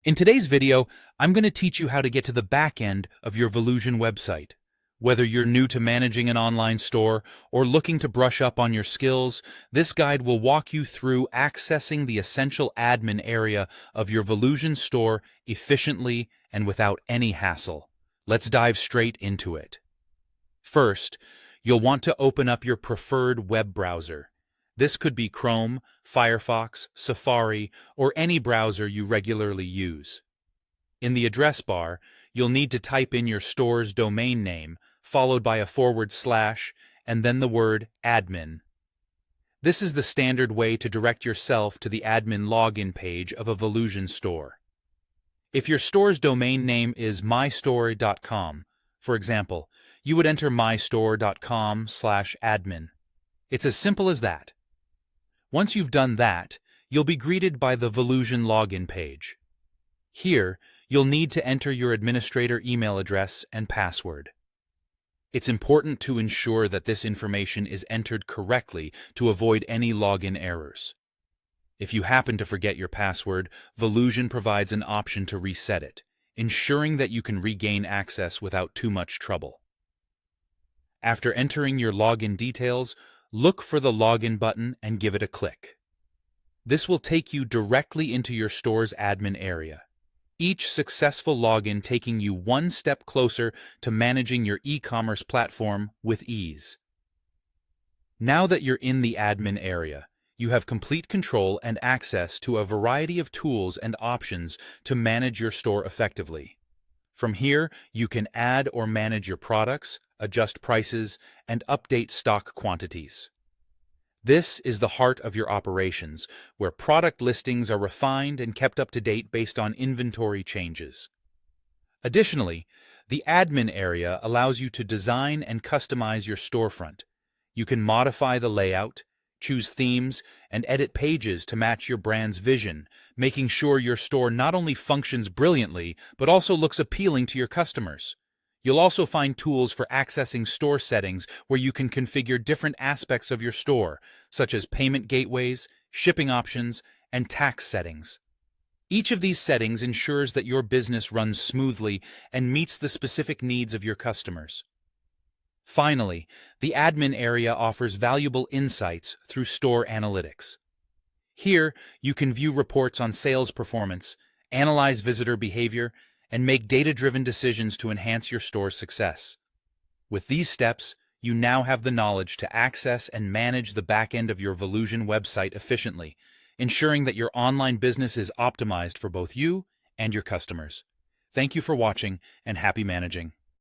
In today's video, I'm going to teach you how to get to the back end of your Volusion website. Whether you're new to managing an online store or looking to brush up on your skills, this guide will walk you through accessing the essential admin area of your Volusion store efficiently and without any hassle. Let's dive straight into it. First, you'll want to open up your preferred web browser. This could be Chrome, Firefox, Safari, or any browser you regularly use. In the address bar, you'll need to type in your store's domain name, followed by a / and then the word admin. This is the standard way to direct yourself to the admin login page of a Volusion store. If your store's domain name is mystore.com, for example, you would enter mystore.com/admin. It's as simple as that. Once you've done that, you'll be greeted by the Volusion login page. Here, you'll need to enter your administrator email address and password. It's important to ensure that this information is entered correctly to avoid any login errors. If you happen to forget your password, Volusion provides an option to reset it, ensuring that you can regain access without too much trouble. After entering your login details, look for the login button and give it a click. This will take you directly into your store's admin area, each successful login taking you one step closer to managing your e-commerce platform with ease. Now that you're in the admin area, you have complete control and access to a variety of tools and options to manage your store effectively. From here, you can add or manage your products, adjust prices, and update stock quantities. This is the heart of your operations, where product listings are refined and kept up to date based on inventory changes. Additionally, the admin area allows you to design and customize your storefront. You can modify the layout, choose themes, and edit pages to match your brand's vision, making sure your store not only functions brilliantly, but also looks appealing to your customers. You'll also find tools for accessing store settings where you can configure different aspects of your store, such as payment gateways, shipping options, and tax settings. Each of these settings ensures that your business runs smoothly and meets the specific needs of your customers. Finally, the admin area offers valuable insights through store analytics. Here, you can view reports on sales performance, analyze visitor behavior, and make data-driven decisions to enhance your store's success. With these steps, you now have the knowledge to access and manage the back end of your Volusion website efficiently, ensuring that your online business is optimized for both you and your customers. Thank you for watching, and happy managing.